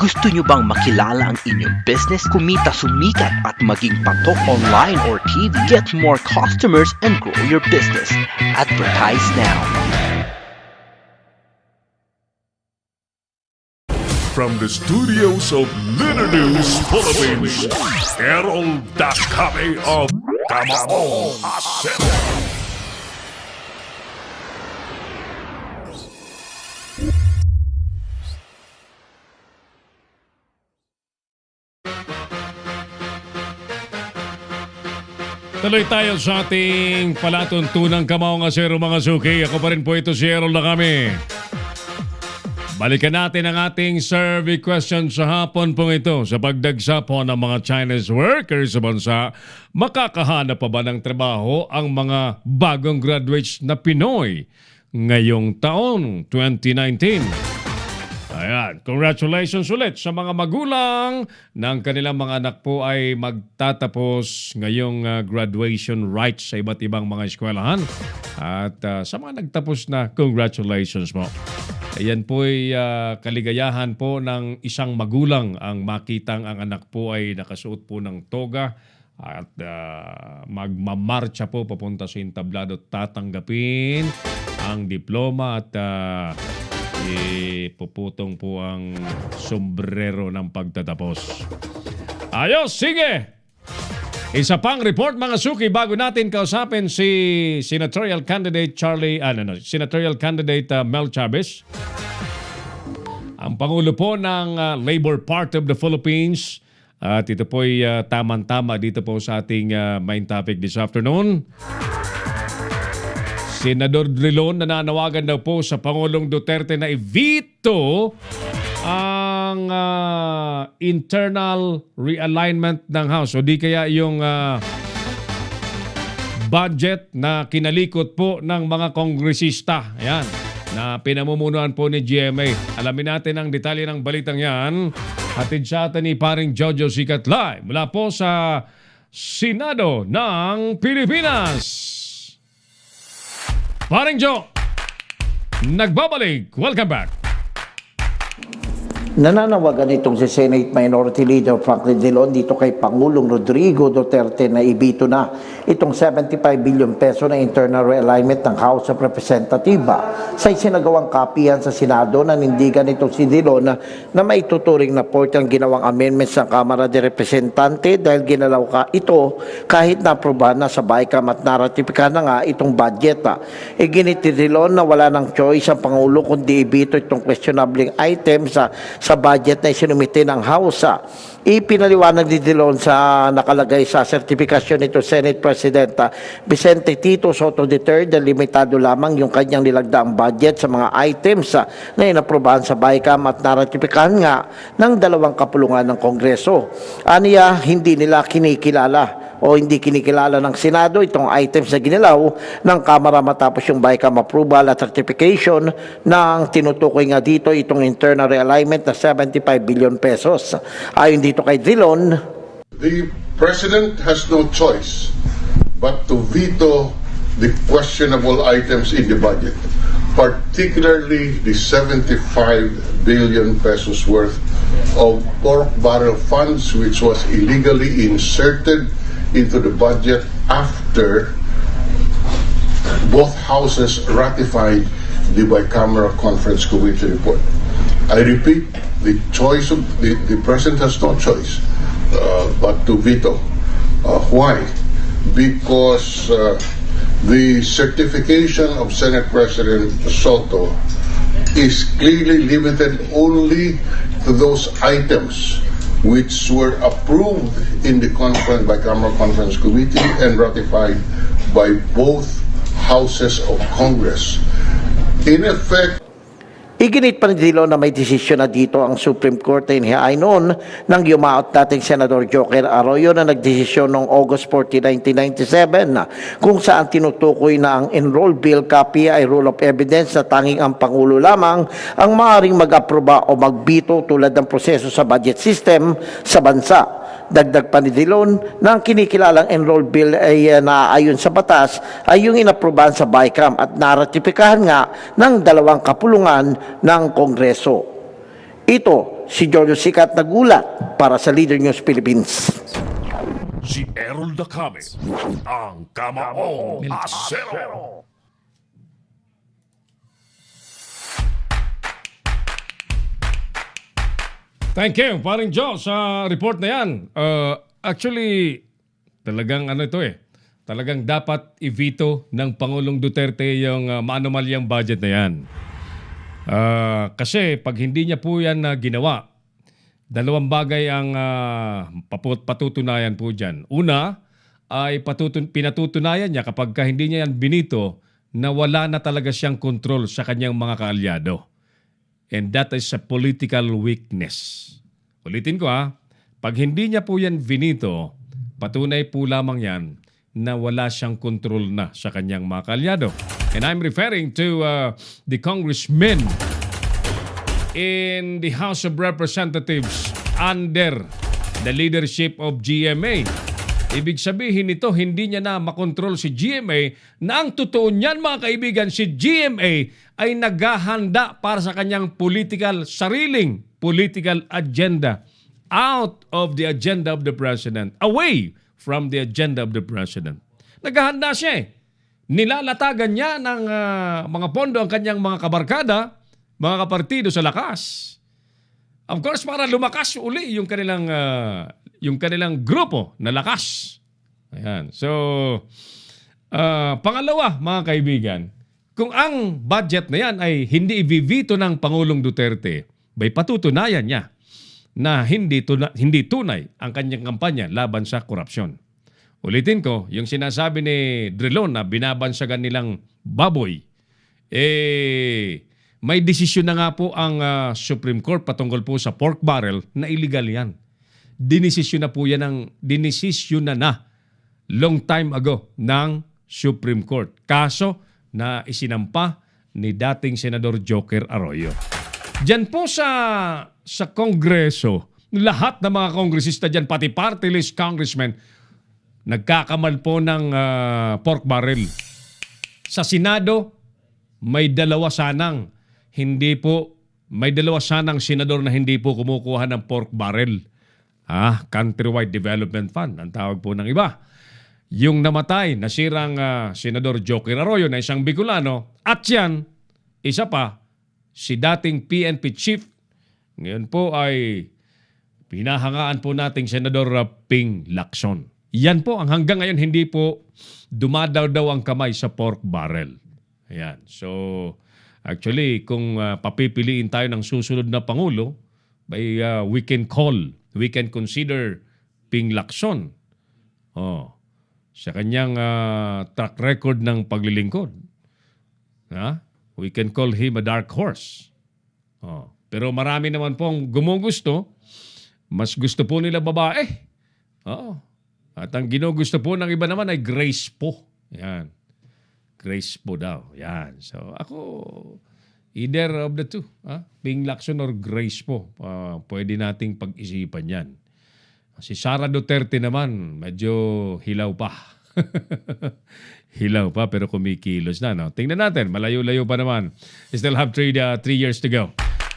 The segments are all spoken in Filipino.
Gusto nyo bang makilala ang inyong business, kumita, sumikat at maging patok online or TV? Get more customers and grow your business. Advertise now. From the studios of Litter News Philippines, Errol Dakabe of Kamao Asset. Tuloy tayo sa ating palatuntunang Kamao Asero mga suki. Ako pa rin po ito si Errol Dakabe. Balikan natin ang ating survey question sa hapon pong ito. Sa pagdagsa po ng mga Chinese workers sa bansa, makakahanap pa ba ng trabaho ang mga bagong graduates na Pinoy ngayong taon 2019? Ayan, congratulations ulit sa mga magulang ng kanilang mga anak po ay magtatapos ngayong graduation rites sa iba't ibang mga eskwelahan. At sa mga nagtapos na, congratulations po. Ayan po ay kaligayahan po ng isang magulang ang makitang ang anak po ay nakasuot po ng toga at magmamarcha po papunta sa entablado at tatanggapin ang diploma at ipuputong po ang sombrero ng pagtatapos. Ayos, sige! Isa pang report mga suki bago natin kausapin si senatorial candidate senatorial candidate Mel Chavez. Ang pangulo po ng Labor Party of the Philippines at ito po ay tamang-tama dito po sa ating main topic this afternoon. Senador Drilon nananawagan daw po sa Pangulong Duterte na i-veto ang internal realignment ng House. O di kaya yung budget na kinalikot po ng mga kongresista. Ayan, na pinamumunuan po ni GMA. Alamin natin ang detalye ng balitang yan. Hatid sa atin ni paring Jojo Sicatlay mula po sa Senado ng Pilipinas. Paring Joe, nagbabalik. Welcome back. Nananawagan itong si Senate Minority Leader Franklin Drilon dito kay Pangulong Rodrigo Duterte na ibito na itong 75 billion peso na internal realignment ng House of Representatives sa isinagawang kapihan sa Senado. Nanindigan itong si Drilon na maituturing na port ang ginawang amendments ng Kamara de Representante dahil ginalaw ito kahit na-aprobahan na sa BICAM at naratipikahan na nga itong budget. Ginit ni Drilon na wala ng choice ang Pangulo kundi ibito itong questionable items sa budget na isinumite ng House. Ipinaliwanag ni Drilon sa nakalagay sa sertifikasyon nito Senate President Vicente Tito Soto III na limitado lamang yung kanyang nilagdaang budget sa mga items na inaprobahan sa BICAM at naratipikahan nga ng dalawang kapulungan ng Kongreso. Aniya, hindi nila kinikilala o hindi kinikilala ng Senado itong items na ginalaw ng Kamara matapos yung BICAM approval at certification ng tinutukoy nga dito itong internal realignment na 75 billion pesos. Ayon dito kay Drilon, the President has no choice but to veto the questionable items in the budget, particularly the 75 billion pesos worth of pork barrel funds which was illegally inserted into the budget after both houses ratified the bicameral conference committee report. I repeat, the choice of the President has no choice but to veto. Why? Because the certification of Senate President Soto is clearly limited only to those items which were approved in the bicameral conference committee and ratified by both houses of Congress. In effect, iginit pa ni Drilon na may desisyon na dito ang Supreme Court na inihain noon ng yumaot dating Senador Joker Arroyo na nagdesisyon noong August 14, 1997 kung saan tinutukoy na ang enrolled bill copy ay rule of evidence na tanging ang Pangulo lamang ang maaaring mag-aproba o magbito tulad ng proseso sa budget system sa bansa. Dagdag pa ni Drilon na ang kinikilalang enrolled bill ay naaayon sa batas ay yung inaprubahan sa BICAM at naratipikahan nga ng dalawang kapulungan ng Kongreso. Ito si Jojo Sikat nagulat para sa Leader News Philippines. Si Errol Dacame, ang Kamaong Asero. Thank you, paring Joe, sa report na yan. Actually, talagang ano ito talagang dapat i-veto ng Pangulong Duterte yung maanumalyang budget na yan. Kasi pag hindi niya po yan ginawa, dalawang bagay ang patutunayan po dyan. Una, ay pinatutunayan niya kapag hindi niya yan binito na wala na talaga siyang kontrol sa kanyang mga kaalyado. And that is a political weakness. Ulitin ko pag hindi niya po yan binito, patunay po lamang yan na wala siyang kontrol na sa kanyang mga kaalyado. And I'm referring to the congressmen in the House of Representatives under the leadership of GMA. Ibig sabihin nito, hindi niya na makontrol si GMA na ang totoo niyan mga kaibigan, si GMA ay naghahanda para sa kanyang sariling political agenda out of the agenda of the President, away from the agenda of the President. Naghahanda siya Nilalatagan niya ng mga pondo ang kanyang mga kabarkada, mga kapartido sa lakas. Of course, para lumakas uli yung kanilang grupo na lakas. Ayan. So, pangalawa, mga kaibigan, kung ang budget na yan ay hindi ibivito ng Pangulong Duterte, may patutunayan niya na hindi tunay ang kanyang kampanya laban sa korupsyon. Ulitin ko, yung sinasabi ni Drilon na binabansagan nilang baboy, may desisyon na nga po ang Supreme Court patungkol po sa pork barrel na illegal yan. Dinesisyon na long time ago ng Supreme Court. Kaso na isinampa ni dating Senador Joker Arroyo. Diyan po sa Kongreso, lahat ng mga kongresista diyan, pati party list congressmen, nagkakamal po ng pork barrel. Sa Senado, may dalawa sanang senador na hindi po kumukuha ng pork barrel. Countrywide Development Fund, ang tawag po ng iba. Yung namatay, nasirang Senador Joker Arroyo na isang Bicolano, at yan, isa pa, si dating PNP chief, ngayon po ay pinahangaan po nating Senador Ping Lacson. Yan po ang hanggang ngayon hindi po dumadaw-daw ang kamay sa pork barrel. Ayan. So, actually, kung papipiliin tayo ng susunod na Pangulo, we can consider Ping Lacson. Sa kanyang track record ng paglilingkod. We can call him a dark horse. Pero marami naman pong gumugusto. Mas gusto po nila babae. At ang ginugusto po ng iba naman ay Grace po. Yan. Grace po daw. Yan. So ako, either of the two. Ping Lacson or Grace po. Pwede nating pag-isipan yan. Si Sara Duterte naman, medyo hilaw pa. Hilaw pa pero kumikilos na. No? Tingnan natin, malayo-layo pa naman. Still have 3 years to go.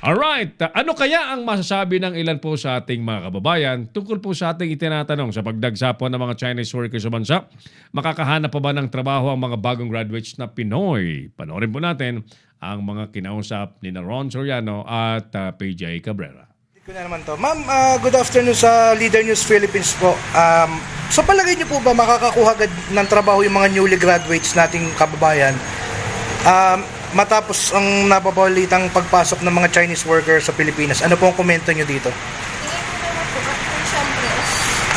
Alright, ano kaya ang masasabi ng ilan po sa ating mga kababayan tungkol po sa ating itinatanong sa pagdagsapon ng mga Chinese workers sa bansa? Makakahanap pa ba ng trabaho ang mga bagong graduates na Pinoy? Panoorin po natin ang mga kinausap ni Ron Soriano at PJ Cabrera. Ko na naman to. Ma'am, good afternoon sa Leader News Philippines po. Sa palagay niyo po ba makakakuha agad ng trabaho yung mga newly graduates nating kababayan matapos ang nababalitang pagpasok ng mga Chinese workers sa Pilipinas? Ano po ang komento niyo dito? Siyempre,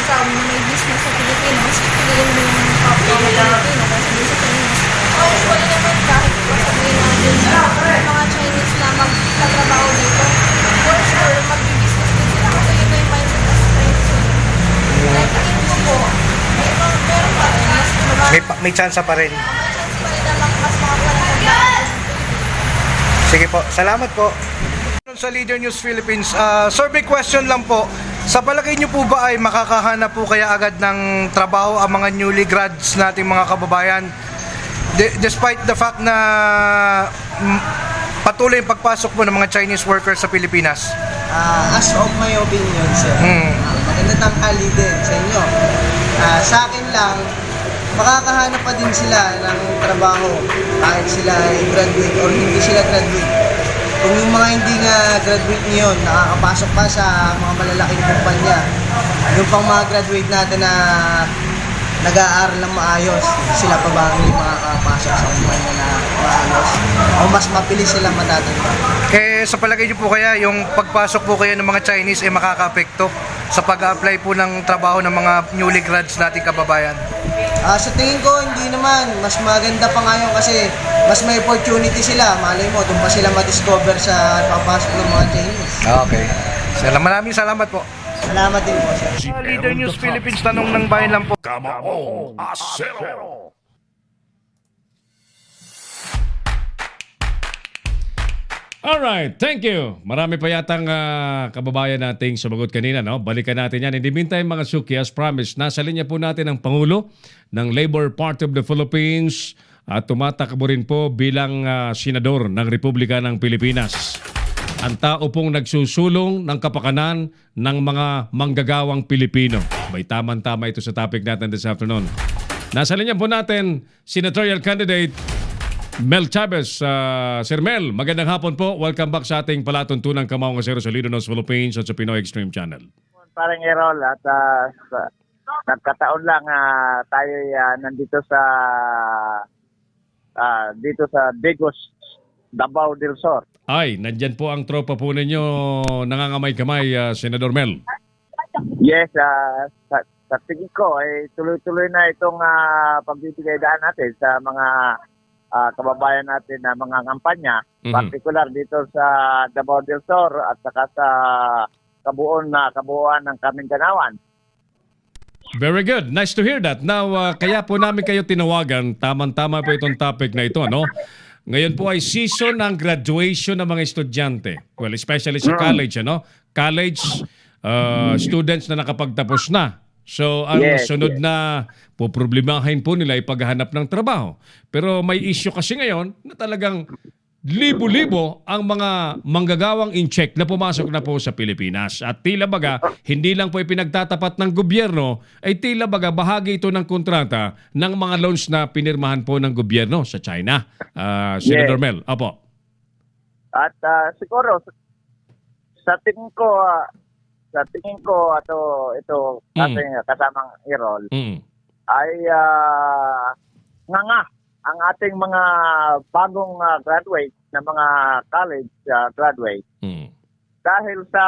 ikaw may business sa Pilipinas, piliin mo yung kapwa mo Pilipino kasi sa Pilipinas. Usually naman kahit sabihin natin mga Chinese na magtatrabaho dito, for sure, mag-business din sila kasi ito yung mindset ng Chinese. Like, tingin ko po, meron pa rin. May chance pa rin. May chance pa rin na mas makakuha ng trabaho. Sige po, salamat po. Sa Leader News Philippines, survey question lang po. Sa palagay niyo po ba ay makakahanap po kaya agad ng trabaho ang mga newly grads nating mga kababayan? Despite the fact na patuloy yung pagpasok po ng mga Chinese workers sa Pilipinas? as of my opinion, sir, maganda tanghali din sa inyo. Sa akin lang, makakahanap pa din sila ng trabaho kahit sila ay graduate or hindi sila graduate. Kung yung mga hindi nga graduate ngayon, nakakapasok pa sa mga malalaking kumpanya, yung pang mga graduate natin na nag-aaral ng maayos, sila pa ba hindi makakapasok sa kumpanya na maayos? O mas mabilis silang matatanda? Sa palagay niyo po kaya, yung pagpasok po kayo ng mga Chinese ay makaka-apekto sa pag-apply po ng trabaho ng mga newly grads nating kababayan? Sa tingin ko, hindi naman. Mas maganda pa ngayon kasi mas may opportunity sila. Malay mo, doon pa sila ma-discover sa papasok ng mga Chinese. Okay. Maraming salamat po. Salamat din po, sir. Leader News Philippines, tanong ng bayan lang po. Kamaong Asero. Alright, thank you. Marami pa yatang kababayan nating sumagot kanina, no? Balikan natin yan. In the meantime, mga Suki, as promised, nasa linya po natin ang Pangulo ng Labor Party of the Philippines at tumatakbo rin po bilang senador ng Republika ng Pilipinas. Ang tao pong nagsusulong ng kapakanan ng mga manggagawang Pilipino. May tamang-tama ito sa topic natin this afternoon. Nasa linya po natin, senatorial candidate Mel Chavez. Sir Mel, magandang hapon po. Welcome back sa ating palatuntunang Kamaong Asero sa Leader News Philippines at sa Pinoy Extreme Channel. Parang Errol, at nagkataon lang tayo nandito sa Digos, Davao del Sur. Ay, nandyan po ang tropa po ninyo nangangamay-kamay, Senador Mel. Yes, sa tingin ko ay tuloy-tuloy na itong pagbibigay daan natin sa mga kababayan natin na mga kampanya, particular dito sa Davao del Sur at saka sa kabuuan ng Kaminganawan. Very good. Nice to hear that. Now, kaya po namin kayo tinawagan. Tamang-tama po itong topic na ito, no? Ngayon po ay season ng graduation ng mga estudyante. Well, especially sa college, ano? College students na nakapagtapos na. So, ang sunod na poproblemahin po nila ay paghahanap ng trabaho. Pero may issue kasi ngayon na talagang libo-libo ang mga manggagawang in-check na pumasok na po sa Pilipinas. At tila baga, hindi lang po ipinagtatapat ng gobyerno, ay tila baga bahagi ito ng kontrata ng mga loans na pinirmahan po ng gobyerno sa China. Senator Mel, apo. At siguro, sa tingin ko ito ating kasamang Errol, ay nga ang ating mga bagong graduate na mga college graduate dahil sa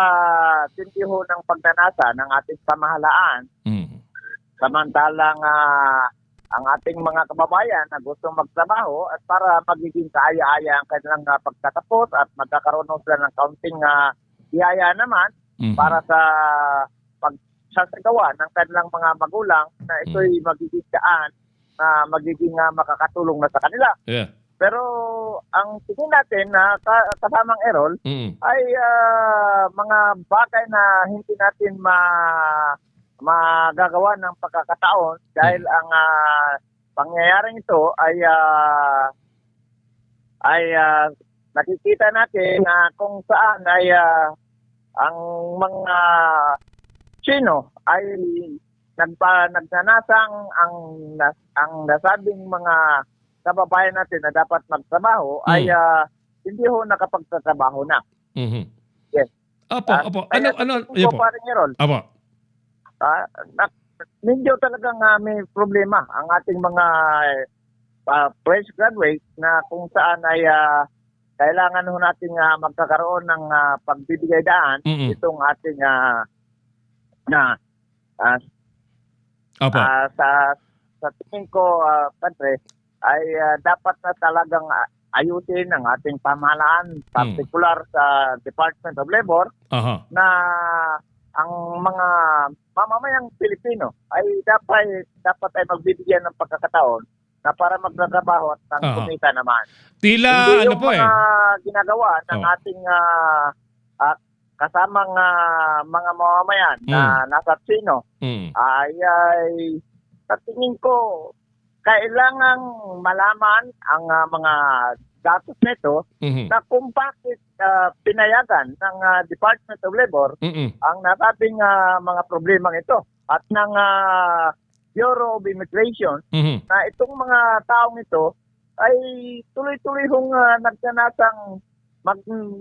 tindiho ng pagnanasa ng ating pamahalaan, samantalang ang ating mga kababayan na gustong magtrabaho at para magiging kaaya-aya ang kanilang pagtatapos at magkakaroon sila ng kaunting biyaya naman para sa pagsasagawa ng kanilang mga magulang na ito'y magiging daan na magiging makakatulong na sa kanila. Yeah. Pero ang tingin natin na kasamang Errol ay mga bagay na hindi natin magagawa ng pagkakataon dahil ang pangyayaring ito ay nakikita natin na kung saan ay ang mga Chino ay nagnanasang ang nasabing mga kababayan natin na dapat magtrabaho ay hindi ho nakapagtatrabaho na. Yes. Apo. Ano? Ito parang Errol. Apo. Medyo talagang may problema ang ating mga fresh graduate na kung saan ay kailangan ho natin magkakaroon ng pagbibigay daan itong ating sa tingin ko, Padre, ay dapat na talagang ayusin ang ating pamahalaan, particular sa Department of Labor, na ang mga mamamayang Pilipino ay dapat ay magbibigyan ng pagkakataon na para magtatrabaho at kumita naman. Tila, hindi yung mga ginagawa ng ating kasamang mga mamamayan na nasa Chino ay sa tingin ko kailangang malaman ang mga datos nito na kung bakit pinayagan ng Department of Labor ang nasabing mga problemang ito at ng Bureau of Immigration na itong mga taong ito ay tuloy-tuloy hong nagsanasang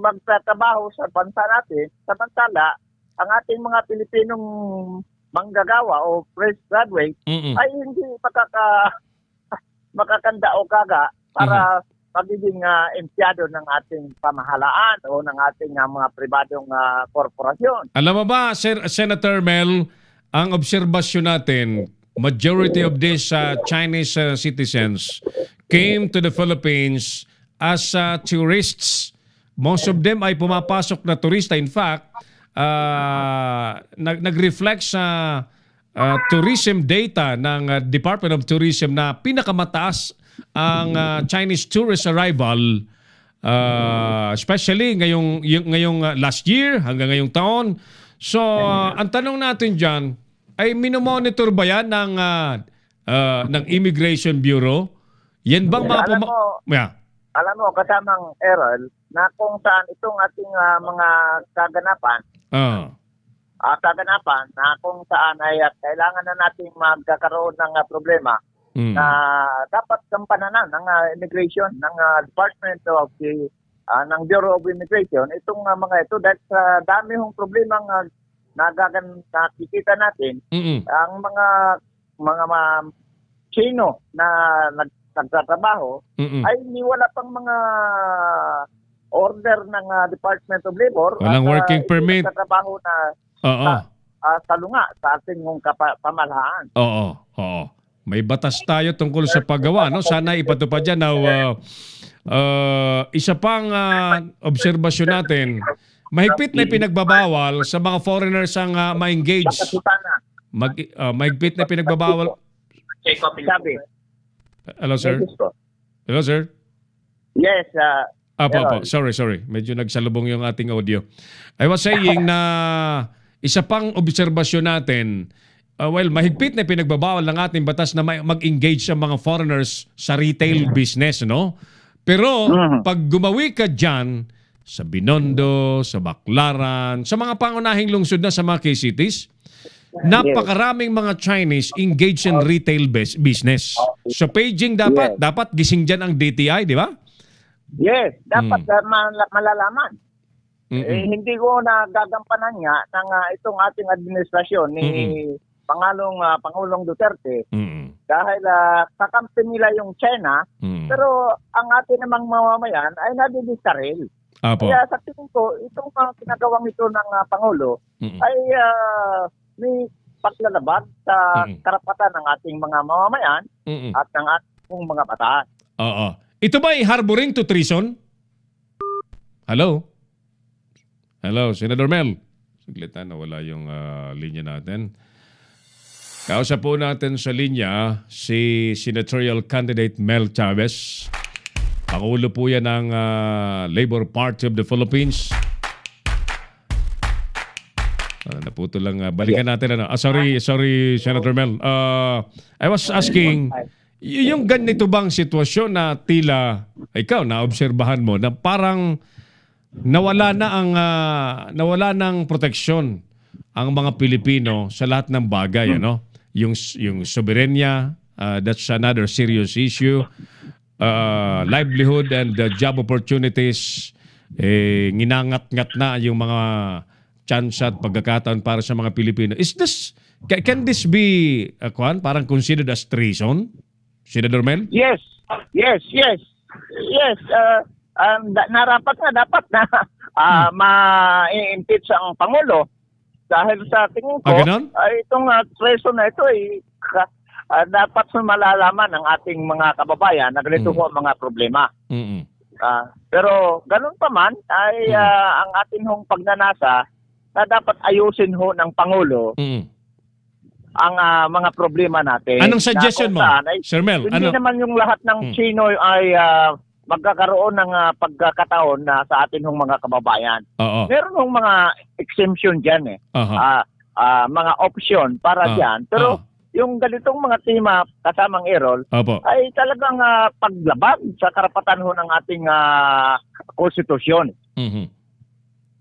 magtatrabaho sa bansa natin, samantala ang ating mga Pilipinong manggagawa o fresh graduate ay hindi makakanda o kaga para magiging empleyado ng ating pamahalaan o ng ating mga pribadong korporasyon. Alam mo ba, Senator Mel, ang obserbasyon natin, majority of these Chinese citizens came to the Philippines as tourists. Most of them ay pumapasok na turista. In fact, nag-reflect sa tourism data ng Department of Tourism na pinakamataas ang Chinese tourist arrival, especially ngayong last year hanggang ngayong taon. So, ang tanong natin dyan, ay minomonitor ba yan ng Immigration Bureau? Yan bang mga Alam mo, kasamang Errol, na kung saan itong ating mga kaganapan, na kung saan ay kailangan na nating magkakaroon ng problema na dapat kampananan ng immigration, ng Department of ng Bureau of Immigration, itong mga ito dahil sa dami hong problemang nakikita natin, ang mga Chino na nagtatrabaho ay wala pang mga order ng Department of Labor. Walang working permit. Nagtatrabaho na salunga sa ating pamahalaan. Oo. May batas tayo tungkol sa paggawa, no? Sana ipatupad yan. Now, isa pang obserbasyon natin, mahigpit na pinagbabawal sa mga foreigners ang ma-engage. Mahigpit na pinagbabawal. Hello, sir? Hello, sir? Yes. Sorry. Medyo nagsalubong yung ating audio. I was saying na isa pang obserbasyon natin, mahigpit na pinagbabawal ng ating batas na mag-engage sa mga foreigners sa retail business, no? Pero pag gumawi ka dyan, sa Binondo, sa Baclaran, sa mga pangunahing lungsod na sa mga K-cities, napakaraming mga Chinese engaged in retail business. So paging dapat gising dyan ang DTI, di ba? Yes, dapat malalaman. Hindi ko nagagampanan nga ng itong ating administrasyon ni Pangulong Duterte dahil kakampi nila yung China, pero ang ating namang mamamayan ay nadidiskaril. Kaya sa tingin ko, itong pinagawang ito ng Pangulo ay may paglalabag sa karapatan ng ating mga mamamayan at ng ating mga batas. Ito ba ay harboring to treason? Hello, Senator Mel. Saglit na, nawala yung linya natin. Kausap po natin sa linya si Senatorial Candidate Mel Chavez. Pangulo po yan ng Labor Party of the Philippines. Naputo lang. Balikan natin. Sorry, Senator Mel. I was asking, yung ganito bang sitwasyon na tila, ikaw, naobserbahan mo, na parang nawala ng proteksyon ang mga Pilipino sa lahat ng bagay, ano? Yung soberenya, that's another serious issue. Livelihood and job opportunities, nginangat-ngat na yung mga chance at pagkakataon para sa mga Pilipino. Can this be parang considered as treason, Senator Mel? Yes. Narapat na dapat na ma-impeach ang Pangulo dahil sa tingin ko itong treason na ito ay dapat malalaman ng ating mga kababayan na ganito po ang mga problema. Pero ganun pa man ay ang ating hong pagnanasa na dapat ayusin ho ng Pangulo ang mga problema natin. Anong suggestion mo, Sir Mel? Hindi naman yung lahat ng Chino ay magkakaroon ng pagkakataon na sa atin hong mga kababayan. Meron hong mga exemption dyan mga option para dyan. Pero yung ganitong mga tema kasamang Errol Opo. ay talagang paglabag sa karapatan ho ng ating konstitusyon. Mhm.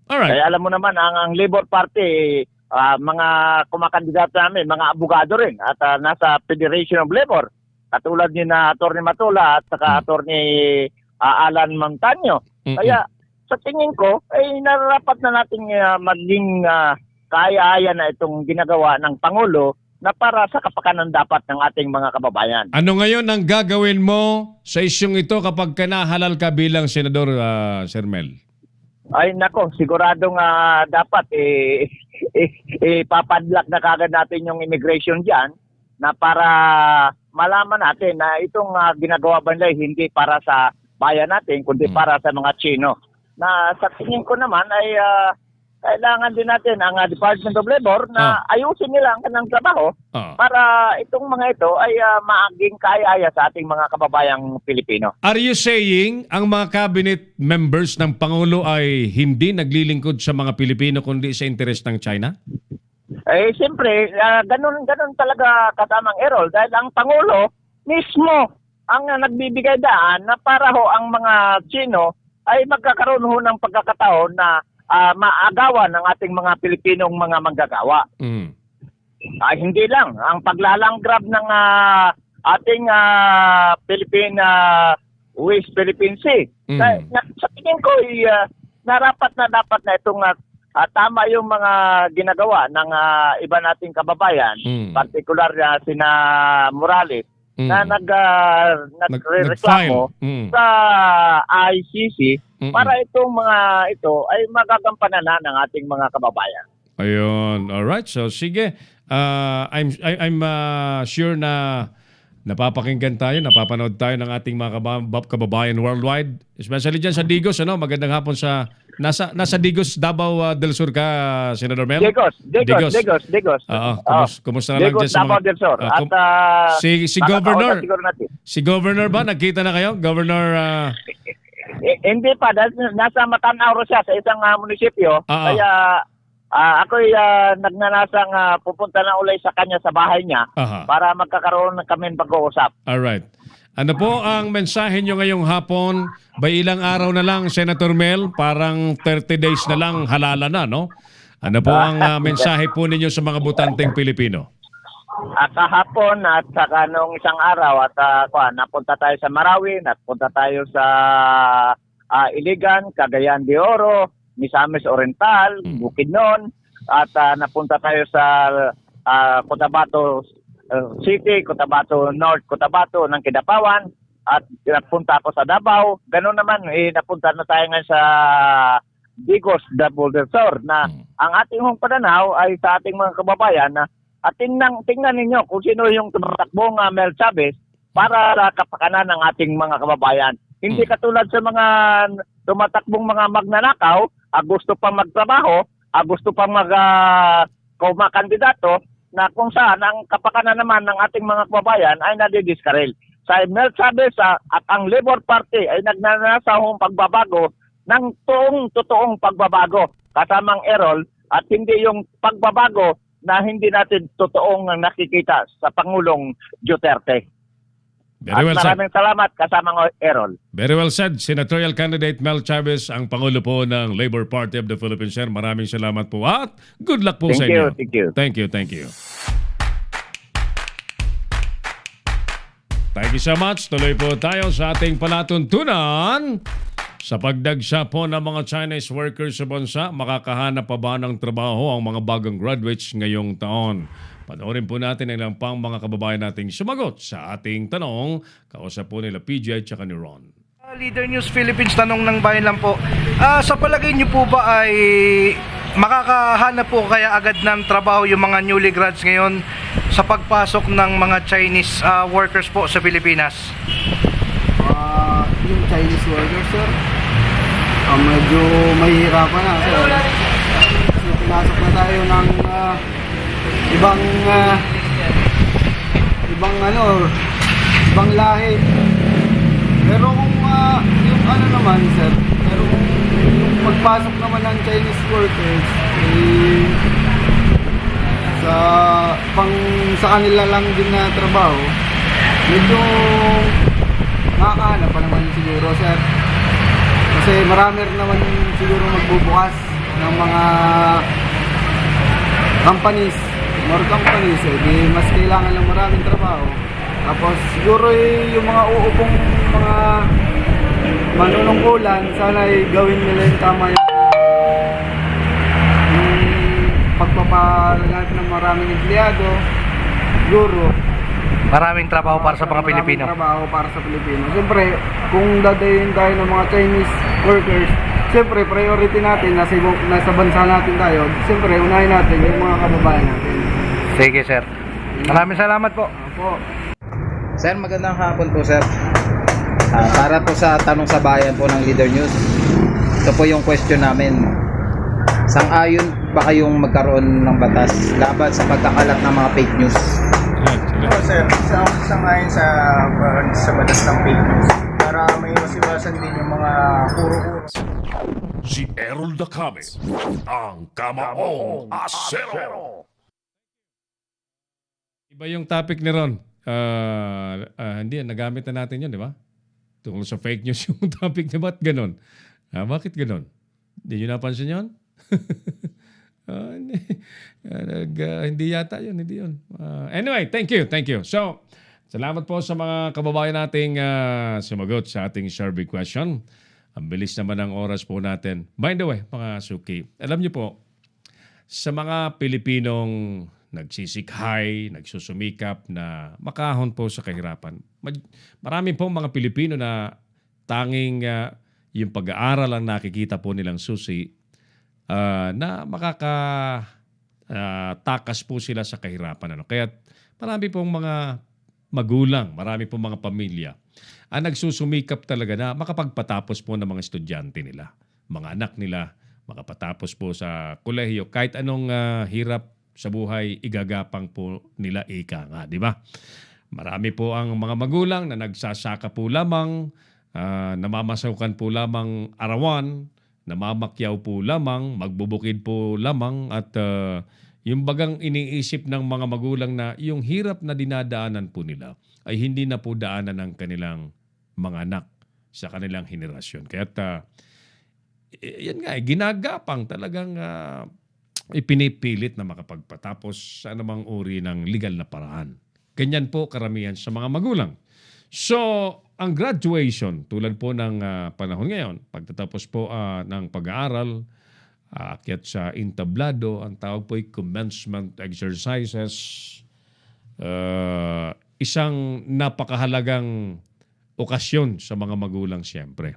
Alright. Kaya alam mo naman, ang Labor Party, mga kumakandidato namin, mga abogado rin at nasa Federation of Labor. Katulad ni na Atty. Matula at saka Atty. Alan Montaño. Kaya sa tingin ko, ay nararapat na nating maging kaaya-aya na itong ginagawa ng Pangulo na para sa kapakanan dapat ng ating mga kababayan. Ano ngayon ang gagawin mo sa isyong ito kapag kanahalal ka bilang senador, Sir Mel? Ay nako, siguradong dapat ipapadlak na kagad natin yung immigration diyan na para malaman natin na itong ginagawa ba nila hindi para sa bayan natin kundi para sa mga Chino. Na sa tingin ko naman ay kailangan din natin ang Department of Labor na ayusin nila ang kanilang trabaho para itong mga ito ay maging kaaya-aya sa ating mga kababayang Pilipino. Are you saying ang mga cabinet members ng Pangulo ay hindi naglilingkod sa mga Pilipino kundi sa interes ng China? Eh, siyempre, ganun talaga kasamang Errol dahil ang Pangulo mismo ang nagbibigay daan na para ho ang mga Chino ay magkakaroon ho ng pagkakataon na maagawan ng ating mga Pilipinong mga manggagawa. Hindi lang, ang paglalangrab ng ating West Philippine Sea. Sa tingin ko, narapat na dapat na itong tama yung mga ginagawa ng iba nating kababayan, particular sina Morales, na nagreklamo sa ICC para itong mga ito ay magagampanan na ng ating mga kababayan. Ayun. Alright. So, sige. I'm sure na napapakinggan tayo, napapanood tayo ng ating mga kababayan worldwide. Especially dyan sa Digos. Magandang hapon sa... Nasa Digos, Davao del Sur ka, Senator Mel? Digos. Kumusta na lang Digos, dyan sa Davao mga... del Sur. Si Governor ba? Nagkita na kayo? Governor... Hindi pa. Nasa Matanao siya sa isang munisipyo. Kaya ako'y nagnanasang pupunta na ulay sa kanya sa bahay niya para magkakaroon kami pag-uusap. Alright. Ano po ang mensahe nyo ngayong hapon? By ilang araw na lang, Senator Mel? Parang 30 days na lang, halala na, no? Ano po ang mensahe po ninyo sa mga butanteng Pilipino? Kahapon at saka noong isang araw at napunta tayo sa Marawi, napunta tayo sa Iligan, Cagayan de Oro, Misamis Oriental, Bukidnon, at napunta tayo sa Cotabato City, Cotabato North, Cotabato ng Kidapawan, at napunta ako sa Davao. Ganun naman, napunta na tayo ngayon sa Digos, Davao del Sur, na ang ating pananaw ay sa ating mga kababayan na at tingnan ninyo kung sino yung tumatakbong Mel Chavez para sa kapakanan ng ating mga kababayan. Hindi katulad sa mga tumatakbong mga magnanakaw, gusto pang magtrabaho, gusto pang kumakandidato, na kung saan ang kapakanan naman ng ating mga kababayan ay nadidiskarel. Sa Mel Chavez at ang Labor Party ay nagnanasahong pagbabago ng totoong pagbabago kasamang Errol at hindi yung pagbabago na hindi natin totoong nakikita sa Pangulong Duterte. Very well maraming salamat kasamang Errol. Very well said. Senatorial candidate Mel Chavez, ang Pangulo po ng Labor Party of the Philippines. Sir, maraming salamat po at good luck po sa inyo. Thank you. Thank you so much. Tuloy po tayo sa ating palatuntunan. Sa pagdagsa po ng mga Chinese workers sa bansa, makakahanap pa ba ng trabaho ang mga bagong graduates ngayong taon? Panoorin po natin ang ilang pang mga kababayan nating sumagot sa ating tanong. Kausap po nila PJ at saka ni Ron. Leader News Philippines, tanong ng bayan lang po. Sa palagay niyo po ba ay makakahanap po kaya agad ng trabaho yung mga newly grads ngayon sa pagpasok ng mga Chinese workers po sa Pilipinas? Yung Chinese workers, sir, medyo mahihirapan na, sir. So, pinasok na tayo ng ibang lahi. Pero kung yung naman, sir, pero kung yung pagpasok naman ng Chinese workers sa pang sa kanila lang din na trabaho, medyo makakahanap pa naman siguro, sir. Kasi marami rin naman siguro magbubukas ng mga companies, more companies, di mas kailangan lang maraming trabaho. Tapos siguro yung mga uupong mga manunungkulan, sana gawin nila yung tama yung pagpapalaganap ng maraming empleyado, siguro. Maraming trabaho para sa mga Pilipino. Maraming trabaho para sa Pilipino. Siyempre, kung dadayin tayo ng mga Chinese workers, siyempre, priority natin, nasa bansa natin tayo. Siyempre, unahin natin yung mga kababayan natin. Sige, sir. Maraming salamat po. Opo. Sir, magandang hapon po, sir. Para po sa tanong sa bayan po ng Leader News, ito po yung question namin. Sang-ayon ba kayong magkaroon ng batas laban sa pagkakalat ng mga fake news? Oo, sir. Sang-ayon sa batas ng fake news para may masiwasan din yung mga puro-puro. Si Errol Dacame, ang Kamaong Asero. Iba yung topic ni Ron. Hindi, nagamit na natin yun, di ba? Tungkol sa fake news yung topic niya. Ba't ganon? Bakit ganon? Hindi nyo napansin yun? Hindi yata yun. Hindi yun. Anyway, thank you. So, salamat po sa mga kababayan nating sumagot sa ating survey question. Ang bilis naman ng oras po natin. By the way, mga suki, alam niyo po, sa mga Pilipinong nagsisikhay, nagsusumikap na makahon po sa kahirapan, marami po mga Pilipino na tanging yung pag-aaral ang nakikita po nilang susi na makakatakas po sila sa kahirapan. Kaya marami pong mga magulang, marami pong mga pamilya ang nagsusumikap talaga na makapagpatapos po ng mga estudyante nila, mga anak nila, makapatapos po sa kolehiyo. Kahit anong hirap sa buhay, igagapang po nila ika nga, di ba? Marami po ang mga magulang na nagsasaka po lamang, namamasukan po lamang arawan, namamakyaw po lamang, magbubukid po lamang at yung bagang iniisip ng mga magulang na yung hirap na dinadaanan po nila ay hindi na po daanan ng kanilang mga anak sa kanilang henerasyon. Kaya yan nga, ginagapang talagang ipinipilit na makapagpatapos sa anumang uri ng legal na paraan. Ganyan po karamihan sa mga magulang. So, ang graduation, tulad po ng panahon ngayon, pagtatapos po ng pag-aaral, aakyat sa entablado, ang tawag po ay commencement exercises, isang napakahalagang okasyon sa mga magulang siyempre.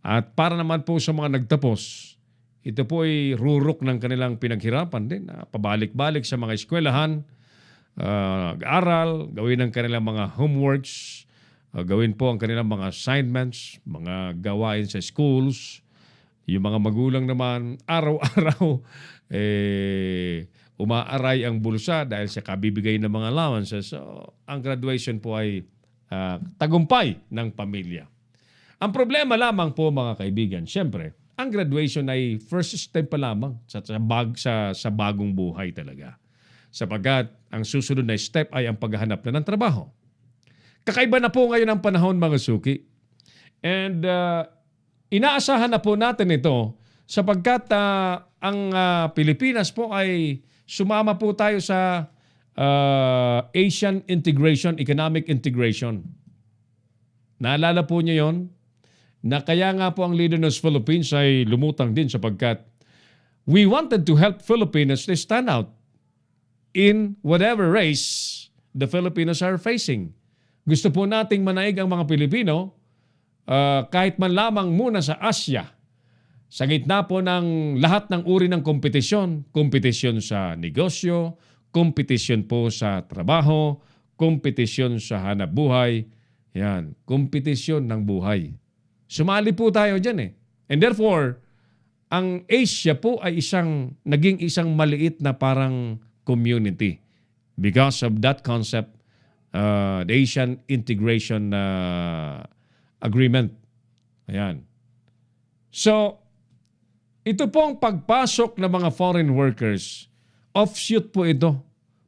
At para naman po sa mga nagtapos, ito po ay rurok ng kanilang pinaghirapan din. Pabalik-balik sa mga eskwelahan, aral, gawin ang kanilang mga homeworks, gawin po ang kanilang mga assignments, mga gawain sa schools. Yung mga magulang naman, araw-araw, umaaray ang bulsa dahil sa kabibigay ng mga allowances. So, ang graduation po ay tagumpay ng pamilya. Ang problema lamang po mga kaibigan, siyempre, ang graduation ay first step pa lamang sa bagong buhay talaga. Sapagkat ang susunod na step ay ang paghahanap na ng trabaho. Kakaiba na po ngayon ang panahon mga suki. And inaasahan na po natin ito sapagkat ang Pilipinas po ay sumama po tayo sa Asian integration, economic integration. Naalala po niyo yon? Na kaya nga po ang Leader News Philippines ay lumutang din sapagkat we wanted to help Filipinos to stand out in whatever race the Filipinos are facing. Gusto po nating manaig ang mga Pilipino kahit man lamang muna sa Asia, sa gitna po ng lahat ng uri ng kompetisyon, kompetisyon sa negosyo, kompetisyon po sa trabaho, kompetisyon sa hanap buhay, yan, kompetisyon ng buhay. Sumali po tayo dyan eh. And therefore, ang Asia po ay naging isang maliit na parang community because of that concept, the Asian Integration Agreement. Ayan. So, ito po ang pagpasok ng mga foreign workers. Offshoot po ito.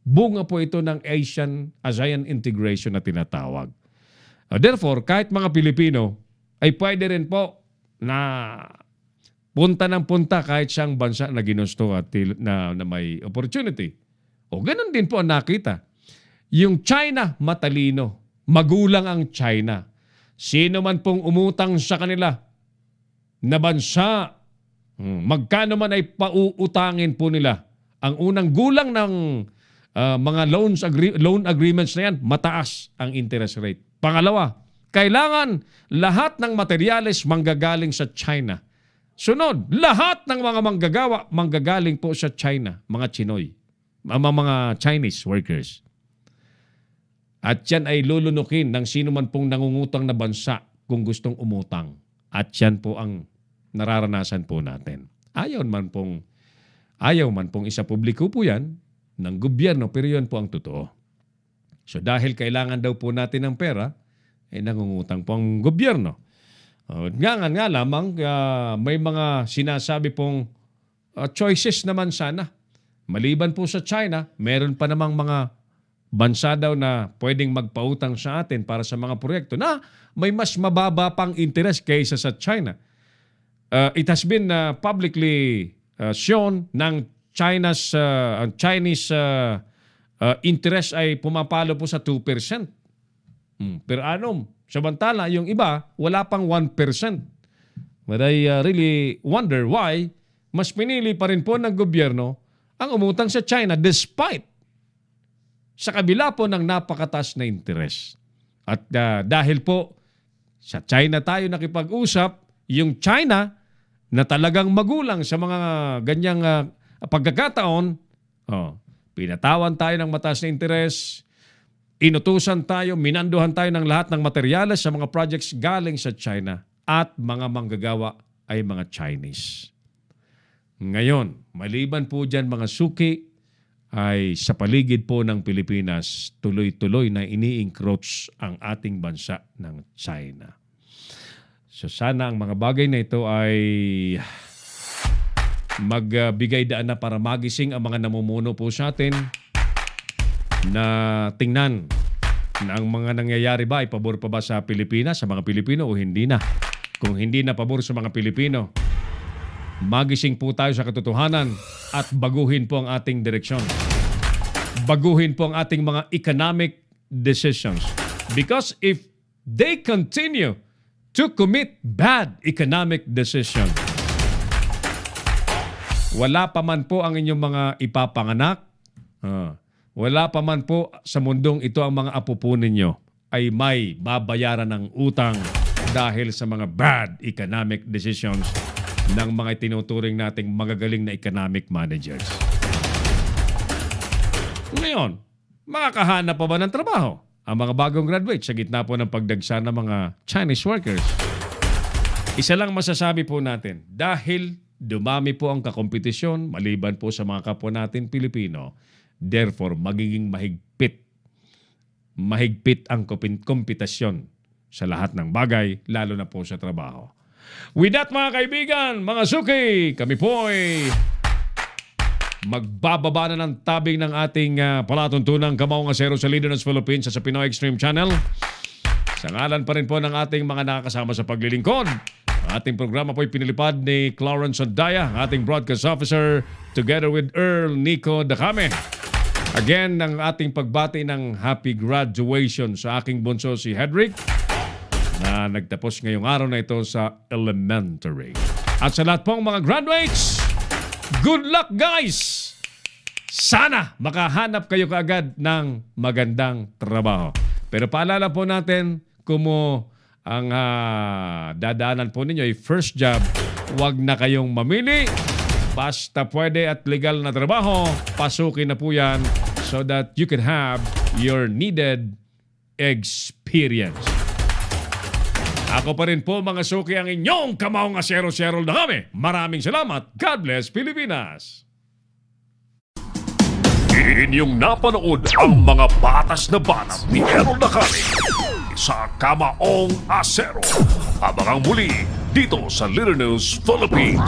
Bunga po ito ng ASEAN integration na tinatawag. Therefore, kahit mga Pilipino ay pwede rin po na punta ng punta kahit siyang bansa na ginusto at na may opportunity. O ganun din po ang nakita. Yung China, matalino. Magulang ang China. Sino man pong umutang sa kanila na bansa, magkano man ay pauutangin po nila. Ang unang gulang ng mga loan agreements na yan, mataas ang interest rate. Pangalawa, kailangan lahat ng materyales manggagaling sa China. Sunod, lahat ng mga manggagawa manggagaling po sa China, mga Chinoy, mga Chinese workers. At yan ay lulunukin ng sino man pong nangungutang na bansa kung gustong umutang. At yan po ang nararanasan po natin. Ayaw man pong isa publiko po yan ng gobyerno, pero yun po ang totoo. So dahil kailangan daw po natin ng pera, nangungutang po ang gobyerno. Nga lamang, may mga sinasabi pong choices naman sana. Maliban po sa China, meron pa namang mga bansa daw na pwedeng magpautang sa atin para sa mga proyekto na may mas mababa pang interest kaysa sa China. It has been publicly shown ng Chinese interest ay pumapalo po sa 2% per annum. Samantala, yung iba, wala pang 1%. But I really wonder why mas pinili pa rin po ng gobyerno ang umutang sa China despite sa kabila po ng napakataas na interest. At dahil po sa China tayo nakipag-usap, yung China na talagang magulang sa mga ganyang pagkakataon, pinatawan tayo ng mataas na interest, inutusan tayo, minanduhan tayo ng lahat ng materyales sa mga projects galing sa China at mga manggagawa ay mga Chinese. Ngayon, maliban po dyan mga suki, ay sa paligid po ng Pilipinas, tuloy-tuloy na ini-encroach ang ating bansa ng China. So sana ang mga bagay na ito ay magbigay daan na para magising ang mga namumuno po sa atin na tingnan na ang mga nangyayari ba ay pabor pa ba sa Pilipinas, sa mga Pilipino o hindi na. Kung hindi na pabor sa mga Pilipino, magising po tayo sa katotohanan at baguhin po ang ating direksyon. Baguhin po ang ating mga economic decisions. Because if they continue to commit bad economic decisions, wala pa man po ang inyong mga ipapanganak, wala pa man po sa mundong ito ang mga apo po ninyo ay may babayaran ng utang dahil sa mga bad economic decisions ng mga tinuturing nating magagaling na economic managers. Ngayon, makakahanap pa ba ng trabaho ang mga bagong graduate sa gitna po ng pagdagsa ng mga Chinese workers? Isa lang masasabi po natin, dahil dumami po ang kakompetisyon maliban po sa mga kapwa natin Pilipino, therefore magiging mahigpit ang kompetisyon sa lahat ng bagay, lalo na po sa trabaho. With that mga kaibigan, mga suki, kami po ay magbababa na ng tabing ng ating palatuntunang Kamaong Asero sa Leader ng Philippines sa Pinoy Extreme Channel. Sa ngalan pa rin po ng ating mga nakakasama sa paglilingkod, ating programa po ay pinilipad ni Clarence Andaya, ating broadcast officer, together with Earl Nico Dacame. Again, ng ating pagbati ng happy graduation sa aking bunso si Hedrick, na nagtapos ngayong araw na ito sa elementary. At sa lahat pong mga graduates, good luck guys! Sana makahanap kayo kaagad ng magandang trabaho. Pero paalala po natin, kung ang dadaanan po ninyo ay first job, huwag na kayong mamili. Basta pwede at legal na trabaho, pasukin na po yan so that you can have your needed experience. Ako pa rin po mga suki ang inyong Kamaong Asero Cheryl Dacame. Maraming salamat. God bless Pilipinas. Inyong napanood ang mga batas na banat ni Errol Dacame sa Kamaong Asero. Abangang muli dito sa Leader News Philippines.